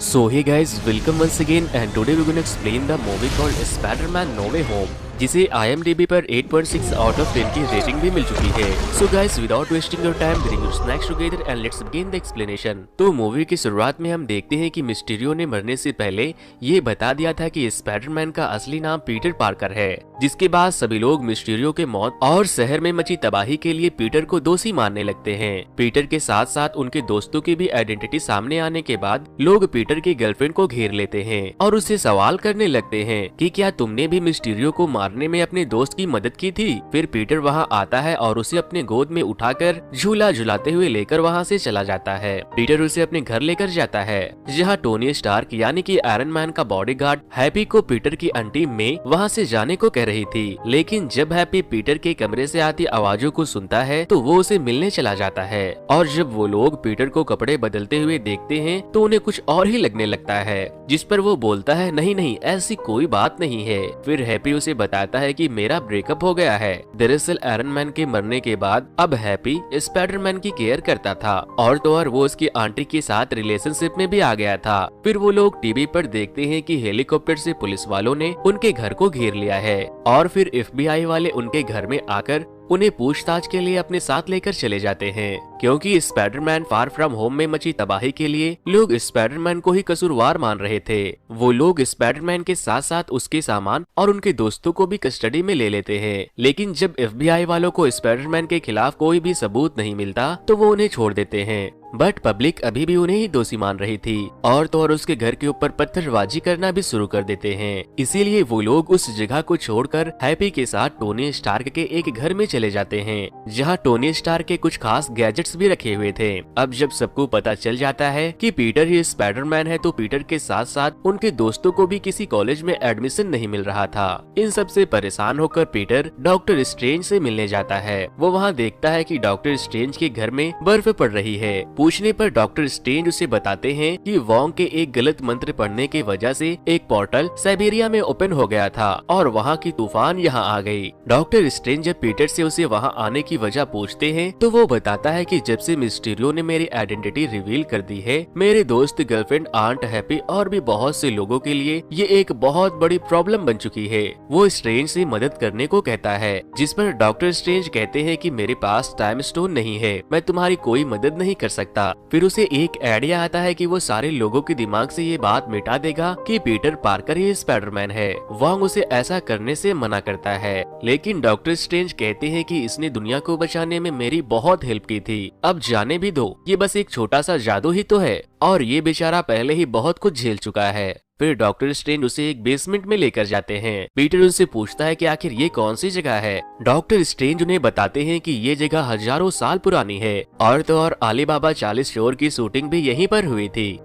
So hey guys, welcome once again and today we're gonna explain the movie called Spider-Man No Way Home, जिसे IMDb पर 8.6 out of 10 की rating भी मिल चुकी है। So guys, without wasting your time, bring your snacks together and let's begin the explanation। तो movie की शुरुआत में हम देखते हैं कि मिस्टीरियो ने मरने से पहले ये बता दिया था कि स्पाइडरमैन का असली नाम पीटर पार्कर है, जिसके बाद सभी लोग मिस्टीरियो के मौत और शहर में मची तबाही के लिए पीटर को दोषी मानने लगते हैं। पीटर के साथ साथ उनके दोस्तों की भी आइडेंटिटी सामने आने के बाद लोग पीटर की गर्लफ्रेंड को घेर लेते हैं और उससे सवाल करने लगते हैं कि क्या तुमने भी मिस्टीरियो को मारने में अपने दोस्त की मदद की थी। फिर पीटर वहां आता है और उसे अपने गोद में उठाकर झूला झुलाते हुए लेकर वहां से चला जाता है। पीटर उसे अपने घर लेकर जाता है, जहां टोनी स्टार्क यानी कि आयरन मैन का बॉडीगार्ड हैप्पी को पीटर की आंटी में वहां से जाने को कह रही थी, लेकिन जब हैप्पी पीटर के कमरे से आती आवाजों को सुनता है तो वो उसे मिलने चला जाता है। और जब वो लोग पीटर को कपड़े बदलते हुए देखते हैं तो उन्हें कुछ और ही लगने लगता है, जिस पर वो बोलता है नहीं नहीं ऐसी कोई बात नहीं है। फिर हैप्पी उसे बताता है कि मेरा ब्रेकअप हो गया है। दरअसल आयरन मैन के मरने के बाद अब हैप्पी स्पाइडरमैन की केयर करता था और तो और वो उसकी आंटी के साथ रिलेशनशिप में भी आ गया था। फिर वो लोग टीवी पर देखते हैं कि हेलीकॉप्टर से पुलिस वालों ने उनके घर को घेर लिया है और फिर FBI वाले उनके घर में आकर उन्हें पूछताछ के लिए अपने साथ लेकर चले जाते हैं, क्योंकि स्पाइडरमैन फार फ्रॉम होम में मची तबाही के लिए लोग स्पाइडरमैन को ही कसूरवार मान रहे थे। वो लोग स्पाइडरमैन के साथ साथ उसके सामान और उनके दोस्तों को भी कस्टडी में ले लेते हैं, लेकिन जब FBI वालों को स्पाइडरमैन के खिलाफ कोई भी सबूत नहीं मिलता तो वो उन्हें छोड़ देते हैं। बट पब्लिक अभी भी उन्हें ही दोषी मान रही थी और तो और उसके घर के ऊपर पत्थरबाजी करना भी शुरू कर देते हैं। इसीलिए वो लोग उस जगह को छोड़कर हैप्पी के साथ टोनी स्टार्क के एक घर में चले जाते हैं, जहां टोनी स्टार्क के कुछ खास गैजेट्स भी रखे हुए थे। अब जब सबको पता चल जाता है कि पीटर ही स्पाइडरमैन है तो पीटर के साथ साथ उनके दोस्तों को भी किसी कॉलेज में एडमिशन नहीं मिल रहा था। इन सब से परेशान होकर पीटर डॉक्टर स्ट्रेंज से मिलने जाता है। वो वहाँ देखता है कि डॉक्टर स्ट्रेंज के घर में बर्फ पड़ रही है। पूछने पर डॉक्टर स्ट्रेंज उसे बताते हैं कि वोंग के एक गलत मंत्र पढ़ने की वजह से एक पोर्टल साइबेरिया में ओपन हो गया था और वहाँ की तूफान यहाँ आ गई। डॉक्टर स्ट्रेंज जब पीटर से उसे वहाँ आने की वजह पूछते हैं तो वो बताता है कि जब से मिस्टीरियो ने मेरी आइडेंटिटी रिवील कर दी है, मेरे दोस्त, गर्लफ्रेंड, आंट हैप्पी और भी बहुत से लोगों के लिए ये एक बहुत बड़ी प्रॉब्लम बन चुकी है। वो स्ट्रेंज से मदद करने को कहता है, जिस पर डॉक्टर स्ट्रेंज कहते हैं कि मेरे पास टाइम स्टोन नहीं है, मैं तुम्हारी कोई मदद नहीं कर सकता। फिर उसे एक आइडिया आता है कि वो सारे लोगों के दिमाग से ये बात मिटा देगा कि पीटर पार्कर ही स्पाइडरमैन है। वोंग उसे ऐसा करने से मना करता है, लेकिन डॉक्टर स्ट्रेंज कहते हैं कि इसने दुनिया को बचाने में मेरी बहुत हेल्प की थी, अब जाने भी दो, ये बस एक छोटा सा जादू ही तो है और ये बेचारा पहले ही बहुत कुछ झेल चुका है। फिर डॉक्टर स्ट्रेंज उसे एक बेसमेंट में लेकर जाते हैं। पीटर उनसे पूछता है कि आखिर ये कौन सी जगह है। डॉक्टर स्ट्रेंज उन्हें बताते हैं कि ये जगह हजारों साल पुरानी है और तो और अलीबाबा 40 चोर की शूटिंग भी यहीं पर हुई थी।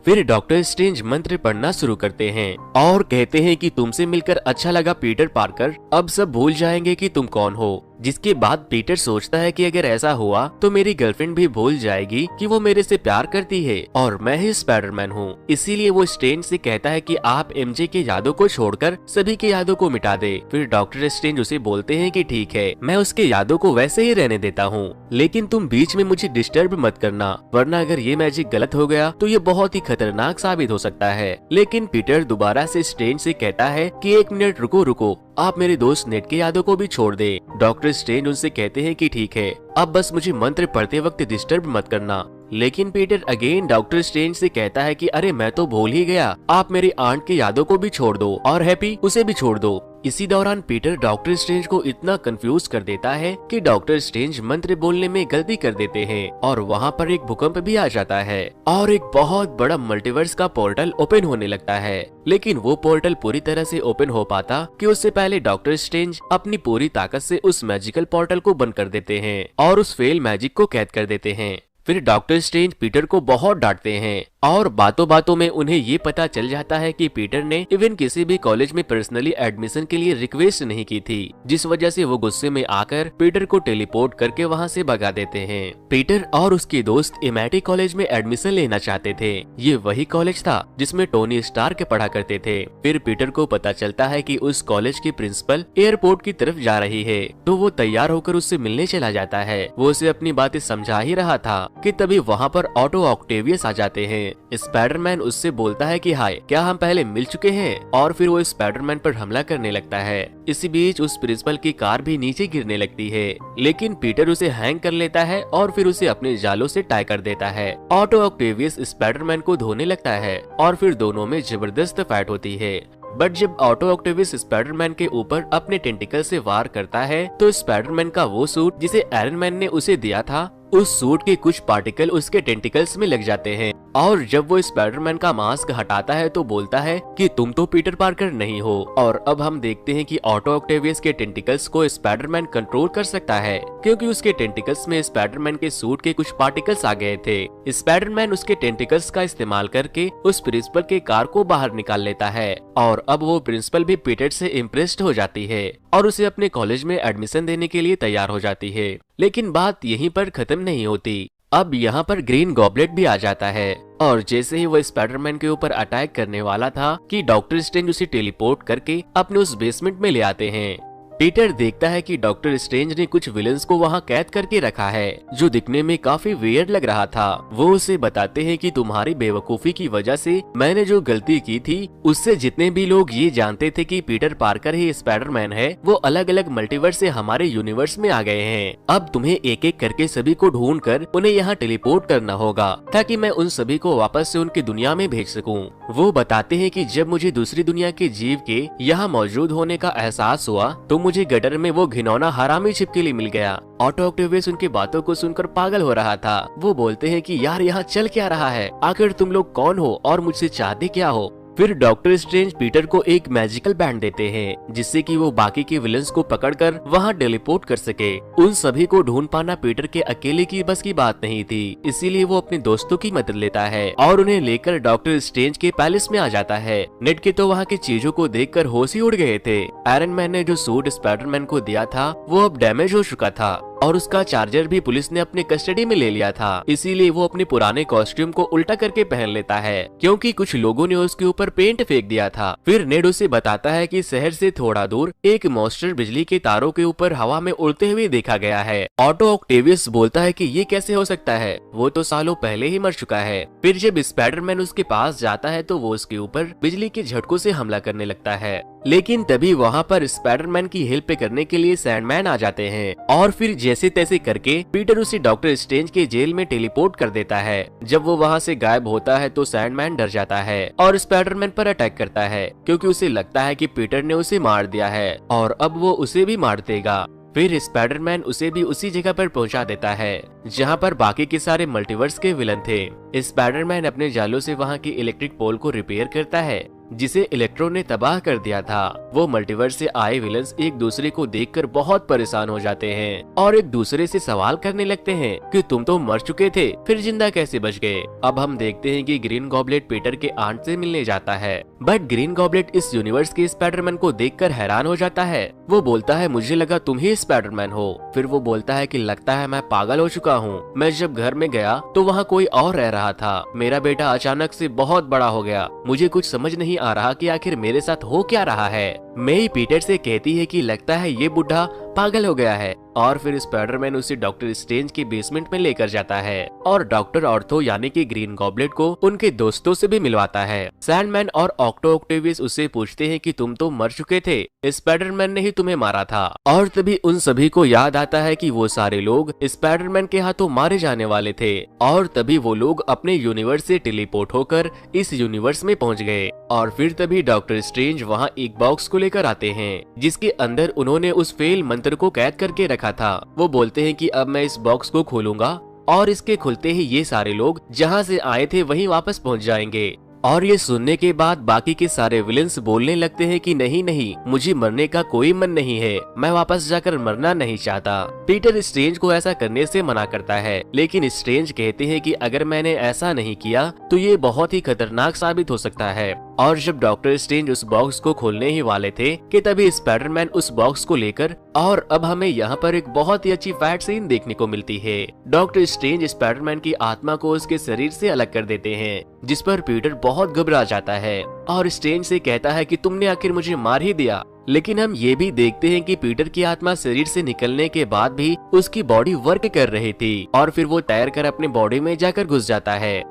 फिर डॉक्टर स्ट्रेंज मंत्र पढ़ना शुरू करते हैं और कहते हैं कि तुमसे मिलकर अच्छा लगा पीटर पार्कर, अब सब भूल जाएंगे कि तुम कौन हो। जिसके बाद पीटर सोचता है कि अगर ऐसा हुआ तो मेरी गर्लफ्रेंड भी भूल जाएगी कि वो मेरे से प्यार करती है और मैं ही स्पाइडरमैन हूँ। इसीलिए वो स्ट्रेंज से कहता है कि आप MJ के यादों को छोड़कर सभी के यादों को मिटा दे। फिर डॉक्टर स्ट्रेंज उसे बोलते हैं कि ठीक है, मैं उसके यादों को वैसे ही रहने देता हूँ, लेकिन तुम बीच में मुझे डिस्टर्ब मत करना, वरना अगर ये मैजिक गलत हो गया तो ये बहुत ही खतरनाक साबित हो सकता है। लेकिन पीटर दोबारा से स्ट्रेंज से कहता है कि एक मिनट रुको, आप मेरे दोस्त नेट के यादों को भी छोड़ दे। डॉक्टर स्ट्रेंज उनसे कहते हैं कि ठीक है, अब बस मुझे मंत्र पढ़ते वक्त डिस्टर्ब मत करना। लेकिन पीटर अगेन डॉक्टर स्ट्रेंज से कहता है कि अरे मैं तो भूल ही गया, आप मेरी आंट के यादों को भी छोड़ दो और हैप्पी उसे भी छोड़ दो। इसी दौरान पीटर डॉक्टर स्ट्रेंज को इतना कंफ्यूज कर देता है कि डॉक्टर स्ट्रेंज मंत्र बोलने में गलती कर देते हैं और वहाँ पर एक भूकंप भी आ जाता है और एक बहुत बड़ा मल्टीवर्स का पोर्टल ओपन होने लगता है। लेकिन वो पोर्टल पूरी तरह से ओपन हो पाता कि उससे पहले डॉक्टर स्ट्रेंज अपनी पूरी ताकत से उस मैजिकल पोर्टल को बंद कर देते हैं और उस फेल मैजिक को कैद कर देते हैं। फिर डॉक्टर स्ट्रेंज पीटर को बहुत डांटते हैं और बातों बातों में उन्हें ये पता चल जाता है कि पीटर ने इवन किसी भी कॉलेज में पर्सनली एडमिशन के लिए रिक्वेस्ट नहीं की थी, जिस वजह से वो गुस्से में आकर पीटर को टेलीपोर्ट करके वहाँ से भगा देते हैं। पीटर और उसके दोस्त एमआईटी कॉलेज में एडमिशन लेना चाहते थे। ये वही कॉलेज था जिसमें टोनी स्टार्क पढ़ा करते थे। फिर पीटर को पता चलता है कि उस कॉलेज की प्रिंसिपल एयरपोर्ट की तरफ जा रही है, तो वो तैयार होकर उससे मिलने चला जाता है। वो उसे अपनी बातें समझा ही रहा था कि तभी वहाँ पर ऑटो ऑक्टेवियस आ जाते हैं। स्पाइडरमैन उससे बोलता है कि हाय, क्या हम पहले मिल चुके हैं, और फिर वो स्पाइडरमैन पर हमला करने लगता है। इसी बीच उस प्रिंसिपल की कार भी नीचे गिरने लगती है, लेकिन पीटर उसे हैंग कर लेता है और फिर उसे अपने जालों से टाई कर देता है। ऑटो ऑक्टेवियस स्पाइडरमैन को धोने लगता है और फिर दोनों में जबरदस्त फाइट होती है। बट जब ऑटो ऑक्टेवियस स्पाइडरमैन के ऊपर अपने टेंटिकल से वार करता है तो स्पाइडरमैन का वो सूट जिसे आयरन मैन ने उसे दिया था, उस सूट के कुछ पार्टिकल उसके टेंटिकल्स में लग जाते हैं। और जब वो स्पाइडरमैन का मास्क हटाता है तो बोलता है कि तुम तो पीटर पार्कर नहीं हो। और अब हम देखते हैं कि ऑटो ऑक्टेवियस के टेंटिकल्स को स्पाइडरमैन कंट्रोल कर सकता है, क्योंकि उसके टेंटिकल्स में स्पाइडरमैन के सूट के कुछ पार्टिकल्स आ गए थे। स्पाइडरमैन उसके टेंटिकल्स का इस्तेमाल करके उस प्रिंसिपल के कार को बाहर निकाल लेता है, और अब वो प्रिंसिपल भी पीटर से इम्प्रेस्ड हो जाती है और उसे अपने कॉलेज में एडमिशन देने के लिए तैयार हो जाती है। लेकिन बात यहीं पर खत्म नहीं होती। अब यहाँ पर ग्रीन गॉबलेट भी आ जाता है, और जैसे ही वो स्पाइडरमैन के ऊपर अटैक करने वाला था कि डॉक्टर स्ट्रेंज उसे टेलीपोर्ट करके अपने उस बेसमेंट में ले आते हैं। पीटर देखता है कि डॉक्टर स्ट्रेंज ने कुछ विलन्स को वहाँ कैद करके रखा है, जो दिखने में काफी वियर्ड लग रहा था। वो उसे बताते हैं कि तुम्हारी बेवकूफी की वजह से मैंने जो गलती की थी, उससे जितने भी लोग ये जानते थे कि पीटर पार्कर ही स्पाइडरमैन है, वो अलग अलग मल्टीवर्स से हमारे यूनिवर्स में आ गए हैं। अब तुम्हें एक एक करके सभी को ढूंढ कर उन्हें यहाँ टेलीपोर्ट करना होगा, ताकि मैं उन सभी को वापस से उनकी दुनिया में भेज सकूं। वो बताते हैं कि जब मुझे दूसरी दुनिया के जीव के यहाँ मौजूद होने का एहसास हुआ तो मुझे गटर में वो घिनौना हरामी छिपकली मिल गया। ऑटो ऑक्टेवियस उनकी बातों को सुनकर पागल हो रहा था। वो बोलते हैं कि यार यहाँ चल क्या रहा है, आखिर तुम लोग कौन हो और मुझसे चाहते क्या हो। फिर डॉक्टर स्ट्रेंज पीटर को एक मैजिकल बैंड देते हैं, जिससे कि वो बाकी के विलन्स को पकड़कर वहां टेलीपोर्ट कर सके। उन सभी को ढूंढ पाना पीटर के अकेले की बस की बात नहीं थी, इसीलिए वो अपने दोस्तों की मदद लेता है और उन्हें लेकर डॉक्टर स्ट्रेंज के पैलेस में आ जाता है। नेड के तो वहाँ की चीजों को देखकर होश ही उड़ गए थे। आयरन मैन ने जो सूट स्पाइडरमैन को दिया था वो अब डैमेज हो चुका था, और उसका चार्जर भी पुलिस ने अपने कस्टडी में ले लिया था। इसीलिए वो अपने पुराने कॉस्ट्यूम को उल्टा करके पहन लेता है, क्योंकि कुछ लोगों ने उसके ऊपर पेंट फेंक दिया था। फिर नेड उसे बताता है कि शहर से थोड़ा दूर एक मॉन्स्टर बिजली के तारों के ऊपर हवा में उड़ते हुए देखा गया है। ऑटो ऑक्टेवियस बोलता है कि ये कैसे हो सकता है, वो तो सालों पहले ही मर चुका है। फिर जब स्पाइडरमैन उसके पास जाता है तो वो उसके ऊपर बिजली के झटकों से हमला करने लगता है, लेकिन तभी वहाँ पर स्पाइडरमैन की हेल्प करने के लिए सैंडमैन आ जाते हैं, और फिर जैसे तैसे करके पीटर उसे डॉक्टर स्ट्रेंज के जेल में टेलीपोर्ट कर देता है। जब वो वहाँ से गायब होता है तो सैंडमैन डर जाता है और स्पाइडरमैन पर अटैक करता है, क्योंकि उसे लगता है कि पीटर ने उसे मार दिया है और अब वो उसे भी मार देगा। फिर स्पाइडरमैन उसे भी उसी जगह पर पहुंचा देता है जहां पर बाकी के सारे मल्टीवर्स के विलन थे। स्पाइडरमैन अपने जालों से वहां की इलेक्ट्रिक पोल को रिपेयर करता है, जिसे इलेक्ट्रो ने तबाह कर दिया था। वो मल्टीवर्स से आए विलन्स एक दूसरे को देखकर बहुत परेशान हो जाते हैं और एक दूसरे से सवाल करने लगते हैं कि तुम तो मर चुके थे, फिर जिंदा कैसे बच गए। अब हम देखते हैं कि ग्रीन गॉबलेट पीटर के आंट से मिलने जाता है, बट ग्रीन गॉबलेट इस यूनिवर्स के स्पाइडरमैन को देखकर हैरान हो जाता है। वो बोलता है मुझे लगा तुम ही स्पाइडरमैन हो। फिर वो बोलता है कि लगता है मैं पागल हो चुका हूँ। मैं जब घर में गया तो वहाँ कोई और रह रहा था। मेरा बेटा अचानक से बहुत बड़ा हो गया। मुझे कुछ समझ नहीं आ रहा कि आखिर मेरे साथ हो क्या रहा है। मेई पीटर से कहती है कि लगता है ये बुढ़ा पागल हो गया है, और फिर स्पाइडरमैन उसे डॉक्टर स्ट्रेंज के बेसमेंट में लेकर जाता है और डॉक्टर ऑर्थो यानी कि ग्रीन गॉबलेट को उनके दोस्तों से भी मिलवाता है। सैंडमैन और ऑक्टो ऑक्टेवियस उससे पूछते हैं कि तुम तो मर चुके थे, स्पाइडरमैन ने ही तुम्हें मारा था। और तभी उन सभी को याद आता है कि वो सारे लोग स्पाइडरमैन के हाथों मारे जाने वाले थे, और तभी वो लोग अपने यूनिवर्स से टेलीपोर्ट होकर इस यूनिवर्स में पहुंच गए। और फिर तभी डॉक्टर स्ट्रेंज वहाँ एक बॉक्स को लेकर आते हैं, जिसके अंदर उन्होंने उस फेल मंत्र को कैद करके रखा था। वो बोलते हैं कि अब मैं इस बॉक्स को खोलूंगा और इसके खुलते ही ये सारे लोग जहाँ से आए थे वहीं वापस पहुँच जाएंगे। और ये सुनने के बाद बाकी के सारे विलेंस बोलने लगते हैं कि नहीं नहीं, मुझे मरने का कोई मन नहीं है, मैं वापस जाकर मरना नहीं चाहता। पीटर स्ट्रेंज को ऐसा करने से मना करता है, लेकिन स्ट्रेंज कहते हैं कि अगर मैंने ऐसा नहीं किया तो ये बहुत ही खतरनाक साबित हो सकता है। और जब डॉक्टर स्ट्रेंज उस बॉक्स को खोलने ही वाले थे कि तभी स्पाइडरमैन उस बॉक्स को लेकर, और अब हमें यहाँ पर एक बहुत ही अच्छी फाइट सीन देखने को मिलती है। डॉक्टर स्ट्रेंज स्पाइडरमैन की आत्मा को उसके शरीर से अलग कर देते हैं, जिस पर पीटर बहुत घबरा जाता है और स्ट्रेंज से कहता है कि तुमने आखिर मुझे मार ही दिया। लेकिन हम ये भी देखते हैं कि पीटर की आत्मा शरीर से निकलने के बाद भी उसकी बॉडी वर्क कर रही थी और फिर वो तैर कर अपने बॉडी में जाकर घुस जाता है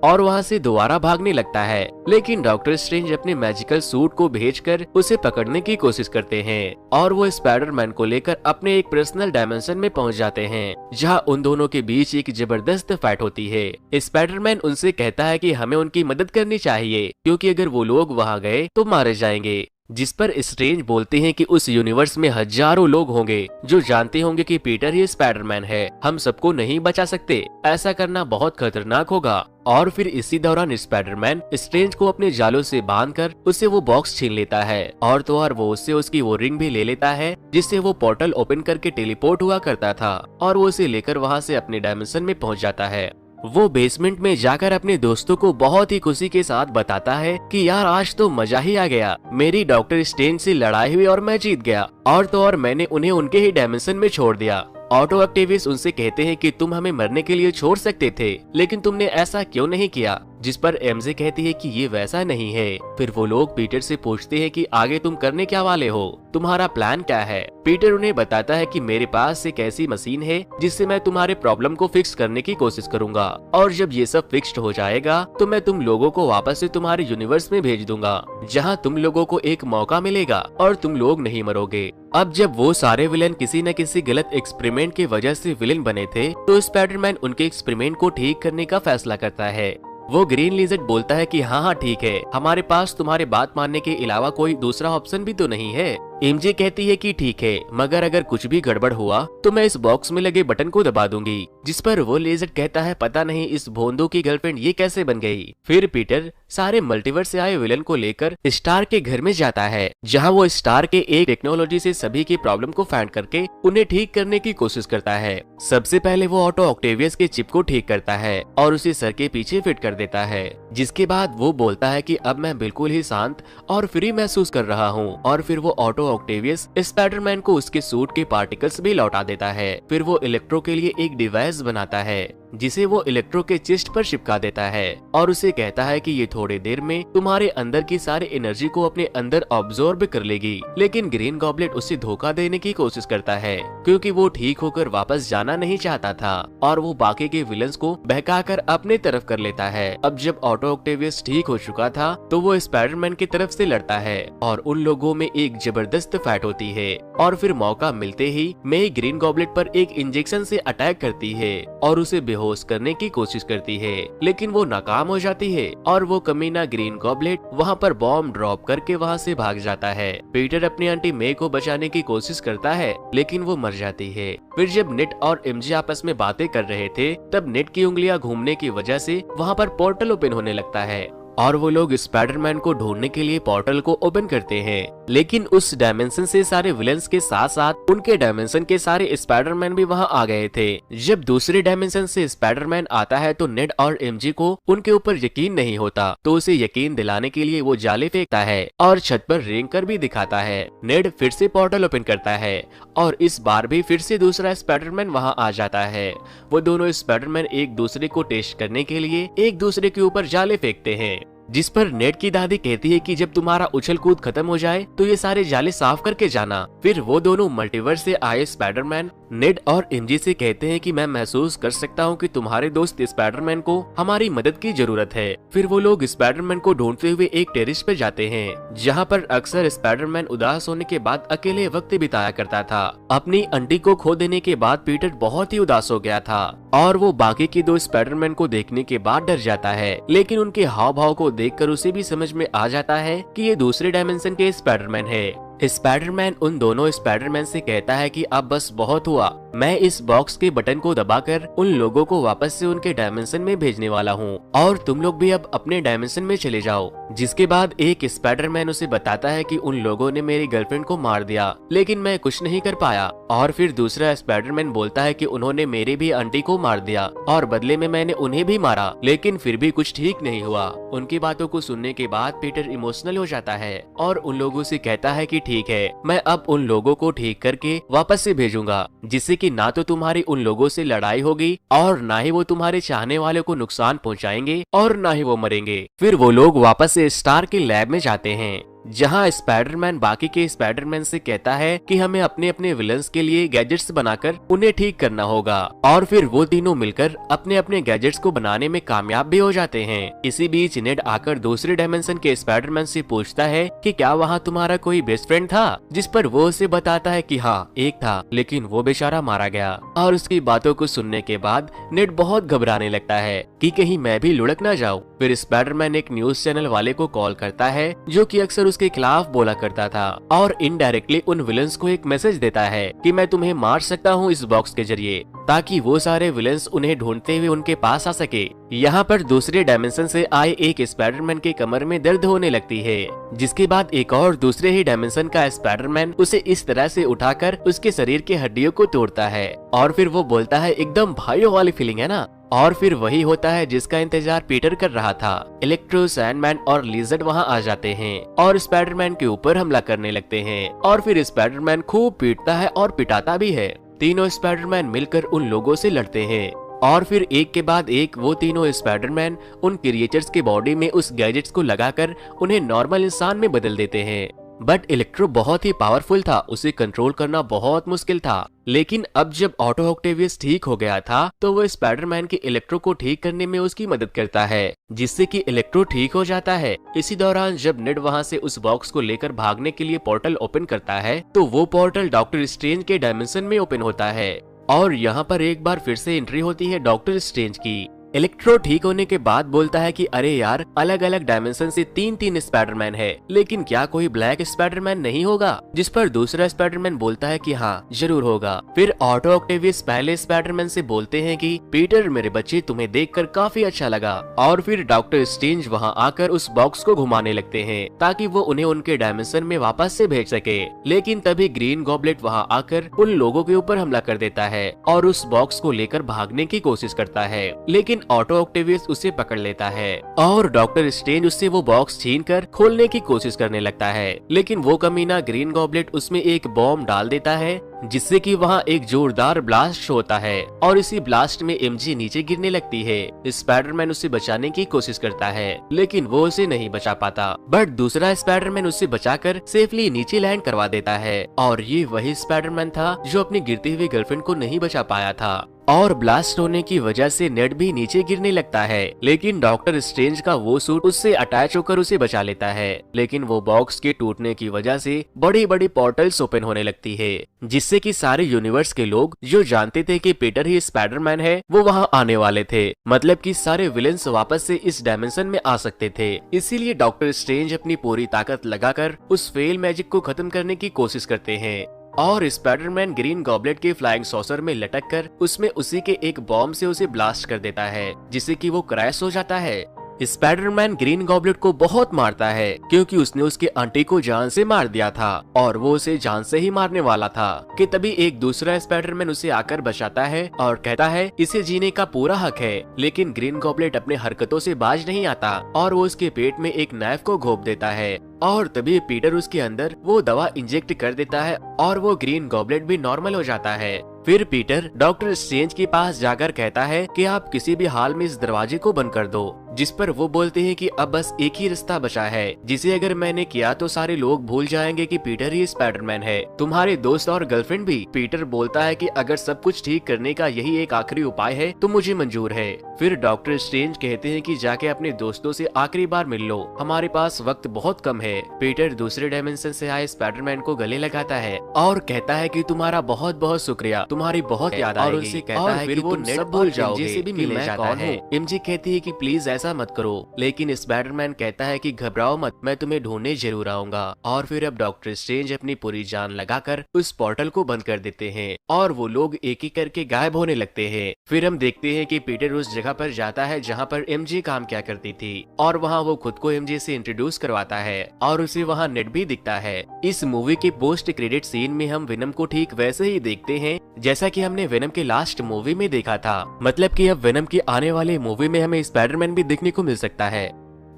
और वहाँ से दोबारा भागने लगता है। लेकिन डॉक्टर स्ट्रेंज अपने मैजिकल सूट को भेजकर उसे पकड़ने की कोशिश करते हैं और वो स्पाइडरमैन को लेकर अपने एक पर्सनल डायमेंशन में पहुंच जाते हैं, जहां उन दोनों के बीच एक जबरदस्त फाइट होती है। स्पाइडरमैन उनसे कहता है कि हमें उनकी मदद करनी चाहिए क्योंकि अगर वो लोग वहां गए तो मारे जाएंगे। जिस पर स्ट्रेंज बोलते हैं कि उस यूनिवर्स में हजारों लोग होंगे जो जानते होंगे कि पीटर ही स्पाइडरमैन है, हम सबको नहीं बचा सकते, ऐसा करना बहुत खतरनाक होगा। और फिर इसी दौरान स्पाइडरमैन स्ट्रेंज को अपने जालों से बांधकर उससे वो बॉक्स छीन लेता है और तो और वो उससे उसकी वो रिंग भी ले लेता है जिससे वो पोर्टल ओपन करके टेलीपोर्ट हुआ करता था और वो उसे लेकर वहाँ से अपने डायमेंशन में पहुँच जाता है। वो बेसमेंट में जाकर अपने दोस्तों को बहुत ही खुशी के साथ बताता है कि यार आज तो मजा ही आ गया, मेरी डॉक्टर स्ट्रेंज से लड़ाई हुई और मैं जीत गया और तो और मैंने उन्हें उनके ही डायमेंशन में छोड़ दिया। ऑटो ऑक्टेवियस उनसे कहते हैं कि तुम हमें मरने के लिए छोड़ सकते थे लेकिन तुमने ऐसा क्यों नहीं किया, जिस पर एमजे कहती है कि ये वैसा नहीं है। फिर वो लोग पीटर से पूछते हैं कि आगे तुम करने क्या वाले हो, तुम्हारा प्लान क्या है। पीटर उन्हें बताता है कि मेरे पास एक ऐसी मशीन है जिससे मैं तुम्हारे प्रॉब्लम को फिक्स करने की कोशिश करूंगा और जब ये सब फिक्स्ड हो जाएगा तो मैं तुम लोगों को वापस से तुम्हारे यूनिवर्स में भेज दूंगा जहाँ तुम लोगों को एक मौका मिलेगा और तुम लोग नहीं मरोगे। अब जब वो सारे विलेन किसी न किसी गलत एक्सपेरिमेंट की वजह से विलेन बने थे तो स्पाइडरमैन उनके एक्सपेरिमेंट को ठीक करने का फैसला करता है। वो ग्रीन लिजर्ड बोलता है कि हाँ ठीक है, हमारे पास तुम्हारे बात मानने के अलावा कोई दूसरा ऑप्शन भी तो नहीं है। एमजे कहती है कि ठीक है, मगर अगर कुछ भी गड़बड़ हुआ तो मैं इस बॉक्स में लगे बटन को दबा दूंगी। जिस पर वो लिजर्ड कहता है पता नहीं इस भोंदू की गर्लफ्रेंड ये कैसे बन गई। फिर पीटर सारे मल्टीवर्स से आए विलन को लेकर स्टार के घर में जाता है जहां वो स्टार के एक टेक्नोलॉजी से सभी की प्रॉब्लम को फाइंड करके उन्हें ठीक करने की कोशिश करता है। सबसे पहले वो ऑटो ऑक्टेवियस के चिप को ठीक करता है और उसे सर के पीछे फिट कर देता है, जिसके बाद वो बोलता है कि अब मैं बिल्कुल ही शांत और फ्री महसूस कर रहा हूँ। और फिर वो ऑटो ऑक्टेवियस स्पाइडरमैन को उसके सूट के पार्टिकल्स भी लौटा देता है। फिर वो इलेक्ट्रो के लिए एक डिवाइस बनाता है जिसे वो इलेक्ट्रो के चेस्ट पर चिपका देता है और उसे कहता है कि ये थोड़ी देर में तुम्हारे अंदर की सारी एनर्जी को अपने अंदर ऑब्जॉर्ब कर लेगी। लेकिन ग्रीन गॉबलेट उसे धोखा देने की कोशिश करता है क्योंकि वो ठीक होकर वापस जाना नहीं चाहता था और वो बाकी के विलन्स को बहकाकर अपने तरफ कर लेता है। अब जब ऑटो ऑक्टेवियस ठीक हो चुका था तो वो स्पाइडरमैन की तरफ से लड़ता है और उन लोगों में एक जबरदस्त फाइट होती है और फिर मौका मिलते ही मेई ग्रीन गॉबलेट पर एक इंजेक्शन से अटैक करती है और उसे बेहोश करने की कोशिश करती है, लेकिन वो नाकाम हो जाती है और वो कमीना ग्रीन गॉबलेट वहाँ पर बॉम्ब ड्रॉप करके वहाँ से भाग जाता है। पीटर अपनी आंटी मे को बचाने की कोशिश करता है लेकिन वो मर जाती है। फिर जब नेट और एमजे आपस में बातें कर रहे थे तब नेट की उंगलियां घूमने की वजह से वहाँ पर पोर्टल ओपन होने लगता है और वो लोग स्पाइडरमैन को ढूंढने के लिए पोर्टल को ओपन करते हैं। लेकिन उस डायमेंशन से सारे विलेंस के साथ साथ उनके डायमेंशन के सारे स्पाइडरमैन भी वहां आ गए थे। जब दूसरे डायमेंशन से स्पाइडरमैन आता है तो नेड और एमजे को उनके ऊपर यकीन नहीं होता, तो उसे यकीन दिलाने के लिए वो जाले फेंकता है और छत पर रेंग कर भी दिखाता है। नेड फिर से पोर्टल ओपन करता है और इस बार भी फिर से दूसरा स्पाइडरमैन वहां आ जाता है। वो दोनों स्पाइडरमैन एक दूसरे को टेस्ट करने के लिए एक दूसरे के ऊपर जाले फेंकते हैं, जिस पर नेड की दादी कहती है कि जब तुम्हारा उछल कूद खत्म हो जाए तो ये सारे जाले साफ करके जाना। फिर वो दोनों मल्टीवर्स से आए स्पाइडरमैन नेड और एमजे से कहते हैं कि मैं महसूस कर सकता हूँ कि तुम्हारे दोस्त स्पाइडरमैन को हमारी मदद की जरूरत है। फिर वो लोग स्पाइडरमैन को ढूंढते हुए एक टेरिस पे जाते हैं जहाँ पर अक्सर स्पाइडरमैन उदास होने के बाद अकेले वक्त बिताया करता था। अपनी आंटी को खो देने के बाद पीटर बहुत ही उदास हो गया था और वो बाकी के दो स्पाइडरमैन को देखने के बाद डर जाता है, लेकिन उनके हाव भाव को देखकर उसे भी समझ में आ जाता है कि ये दूसरे डायमेंशन के स्पाइडरमैन है। स्पाइडरमैन उन दोनों स्पाइडरमैन से कहता है कि अब बस बहुत हुआ, मैं इस बॉक्स के बटन को दबाकर उन लोगों को वापस से उनके डायमेंशन में भेजने वाला हूँ और तुम लोग भी अब अपने डायमेंशन में चले जाओ। जिसके बाद एक स्पाइडरमैन उसे बताता है कि उन लोगों ने मेरी गर्लफ्रेंड को मार दिया लेकिन मैं कुछ नहीं कर पाया। और फिर दूसरा स्पाइडरमैन बोलता है कि उन्होंने मेरी भी आंटी को मार दिया और बदले में मैंने उन्हें भी मारा, लेकिन फिर भी कुछ ठीक नहीं हुआ। उनकी बातों को सुनने के बाद पीटर इमोशनल हो जाता है और उन लोगों से कहता है कि ठीक है, मैं अब उन लोगों को ठीक करके वापस से भेजूंगा, जिससे कि ना तो तुम्हारी उन लोगों से लड़ाई होगी और ना ही वो तुम्हारे चाहने वालों को नुकसान पहुंचाएंगे और ना ही वो मरेंगे। फिर वो लोग वापस से स्टार के लैब में जाते हैं जहाँ स्पाइडरमैन बाकी के स्पाइडरमैन से कहता है कि हमें अपने अपने विलन्स के लिए गैजेट्स बनाकर उन्हें ठीक करना होगा, और फिर वो तीनों मिलकर अपने अपने गैजेट्स को बनाने में कामयाब भी हो जाते हैं। इसी बीच नेड आकर दूसरे डायमेंशन के स्पाइडरमैन से पूछता है कि क्या वहाँ तुम्हारा कोई बेस्ट फ्रेंड था, जिस पर वो उसे बताता है कि हाँ एक था, लेकिन वो बेचारा मारा गया। और उसकी बातों को सुनने के बाद नेड बहुत घबराने लगता है कि कहीं मैं भी लुढ़क ना जाऊं। फिर स्पाइडरमैन एक न्यूज चैनल वाले को कॉल करता है जो कि अक्सर उसके खिलाफ बोला करता था, और इनडायरेक्टली उन विलन्स को एक मैसेज देता है कि मैं तुम्हें मार सकता हूँ इस बॉक्स के जरिए, ताकि वो सारे विलन्स उन्हें ढूंढते हुए उनके पास आ सके। यहाँ पर दूसरे डायमेंशन से आए एक स्पाइडरमैन के कमर में दर्द होने लगती है, जिसके बाद एक और दूसरे ही डायमेंशन का स्पाइडरमैन उसे इस तरह से उठाकर उसके शरीर के हड्डियों को तोड़ता है, और फिर वो बोलता है एकदम भाइयों वाली फीलिंग है ना। और फिर वही होता है जिसका इंतजार पीटर कर रहा था। इलेक्ट्रो, सैंडमैन और लिजर्ड वहाँ आ जाते हैं और स्पाइडरमैन के ऊपर हमला करने लगते हैं, और फिर स्पाइडरमैन खूब पीटता है और पिटाता भी है। तीनों स्पाइडरमैन मिलकर उन लोगों से लड़ते हैं, और फिर एक के बाद एक वो तीनों स्पाइडरमैन उन क्रिएचर्स के बॉडी में उस गैजेट्स को लगाकर उन्हें नॉर्मल इंसान में बदल देते हैं। बट इलेक्ट्रो बहुत ही पावरफुल था, उसे कंट्रोल करना बहुत मुश्किल था। लेकिन अब जब ऑटो ऑक्टेवियस ठीक हो गया था तो वो स्पाइडरमैन के इलेक्ट्रो को ठीक करने में उसकी मदद करता है, जिससे कि इलेक्ट्रो ठीक हो जाता है। इसी दौरान जब नेड वहां से उस बॉक्स को लेकर भागने के लिए पोर्टल ओपन करता है तो वो पोर्टल डॉक्टर स्ट्रेंज के डायमेंशन में ओपन होता है, और यहाँ पर एक बार फिर से एंट्री होती है डॉक्टर स्ट्रेंज की। इलेक्ट्रो ठीक होने के बाद बोलता है कि अरे यार, अलग अलग डायमेंशन से तीन तीन स्पाइडरमैन है, लेकिन क्या कोई ब्लैक स्पाइडरमैन नहीं होगा? जिस पर दूसरा स्पाइडरमैन बोलता है कि हाँ जरूर होगा। फिर ऑटो ऑक्टेवियस पहले स्पाइडरमैन से बोलते हैं कि पीटर मेरे बच्चे, तुम्हें देखकर काफी अच्छा लगा। और फिर डॉक्टर स्ट्रेंज वहाँ आकर उस बॉक्स को घुमाने लगते हैं ताकि वो उन्हें उनके डायमेंशन में वापस से भेज सके। लेकिन तभी ग्रीन गॉबलेट वहाँ आकर उन लोगों के ऊपर हमला कर देता है और उस बॉक्स को लेकर भागने की कोशिश करता है, लेकिन ऑटो ऑक्टेवियस उसे पकड़ लेता है और डॉक्टर स्ट्रेंज उससे वो बॉक्स छीनकर खोलने की कोशिश करने लगता है। लेकिन वो कमीना ग्रीन गॉबलेट उसमें एक बॉम्ब डाल देता है, जिससे कि वहाँ एक जोरदार ब्लास्ट होता है और इसी ब्लास्ट में एमजे नीचे गिरने लगती है। स्पाइडरमैन उसे बचाने की कोशिश करता है, लेकिन वो उसे नहीं बचा पाता। बट दूसरा स्पाइडरमैन उसे बचाकर सेफली नीचे लैंड करवा देता है, और ये वही स्पाइडरमैन था जो अपनी गिरती हुई गर्लफ्रेंड को नहीं बचा पाया था। और ब्लास्ट होने की वजह से नेड भी नीचे गिरने लगता है, लेकिन डॉक्टर स्ट्रेंज का वो सूट उससे अटैच होकर उसे बचा लेता है। लेकिन वो बॉक्स के टूटने की वजह से बड़ी बड़ी पोर्टल्स ओपन होने लगती है, जिससे कि सारे यूनिवर्स के लोग जो जानते थे कि पीटर ही स्पाइडरमैन है वो वहाँ आने वाले थे। मतलब कि सारे विलेंस वापस से इस डायमेंशन में आ सकते थे। इसीलिए डॉक्टर स्ट्रेंज अपनी पूरी ताकत लगाकर उस फेल मैजिक को खत्म करने की कोशिश करते हैं, और स्पाइडरमैन ग्रीन गॉबलेट के फ्लाइंग सॉसर में लटक कर उसमें उसी के एक बॉम्ब से उसे ब्लास्ट कर देता है, जिससे कि वो क्रैश हो जाता है। स्पाइडरमैन ग्रीन गॉबलेट को बहुत मारता है क्योंकि उसने उसके आंटी को जान से मार दिया था और वो उसे जान से ही मारने वाला था कि तभी एक दूसरा स्पाइडरमैन उसे आकर बचाता है और कहता है इसे जीने का पूरा हक है। लेकिन ग्रीन गॉबलेट अपने हरकतों से बाज नहीं आता और वो उसके पेट में एक नाइफ को घोंप देता है, और तभी पीटर उसके अंदर वो दवा इंजेक्ट कर देता है और वो ग्रीन गॉबलेट भी नॉर्मल हो जाता है। फिर पीटर डॉक्टर स्ट्रेंज के पास जाकर कहता है कि आप किसी भी हाल में इस दरवाजे को बंद कर दो, जिस पर वो बोलते हैं कि अब बस एक ही रास्ता बचा है, जिसे अगर मैंने किया तो सारे लोग भूल जाएंगे कि पीटर ही स्पाइडरमैन है, तुम्हारे दोस्त और गर्लफ्रेंड भी। पीटर बोलता है कि अगर सब कुछ ठीक करने का यही एक आखिरी उपाय है तो मुझे मंजूर है। फिर डॉक्टर स्ट्रेंज कहते हैं कि जाके अपने दोस्तों से आखिरी बार मिल लो, हमारे पास वक्त बहुत कम है। पीटर दूसरे डायमेंशन से आए स्पाइडरमैन को गले लगाता है और कहता है कि तुम्हारा बहुत बहुत शुक्रिया, तुम्हारी बहुत याद आएगी। और उनसे कहता है कि वो नेट भूल जाओगे से भी मिलने जाता है। एमजे कहती है कि प्लीज ऐसा मत करो, लेकिन स्पाइडरमैन कहता है कि घबराओ मत, मैं तुम्हें ढूंढने जरूर आऊंगा। और फिर अब डॉक्टर स्ट्रेंज अपनी पूरी जान लगाकर उस पोर्टल को बंद कर देते हैं और वो लोग एक एक करके गायब होने लगते हैं। फिर हम देखते हैं कि पीटर उस जगह पर जाता है जहाँ पर एमजे काम किया करती थी और वहाँ वो खुद को एमजे से इंट्रोड्यूस करवाता है और उसे वहाँ नेट भी दिखता है। इस मूवी के पोस्ट क्रेडिट सीन में हम विनम को ठीक वैसे ही देखते हैं जैसा कि हमने वेनम के लास्ट मूवी में देखा था। मतलब कि अब वेनम की आने वाली मूवी में हमें स्पाइडरमैन भी देखने को मिल सकता है।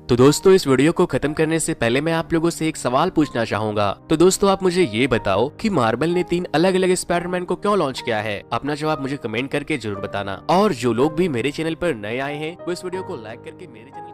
तो दोस्तों, इस वीडियो को खत्म करने से पहले मैं आप लोगों से एक सवाल पूछना चाहूंगा। तो दोस्तों, आप मुझे ये बताओ कि मार्वल ने 3 अलग अलग स्पाइडरमैन को क्यों लॉन्च किया है? अपना जवाब मुझे कमेंट करके जरूर बताना। और जो लोग भी मेरे चैनल पर नए आए हैं वो इस वीडियो को लाइक करके मेरे चैनल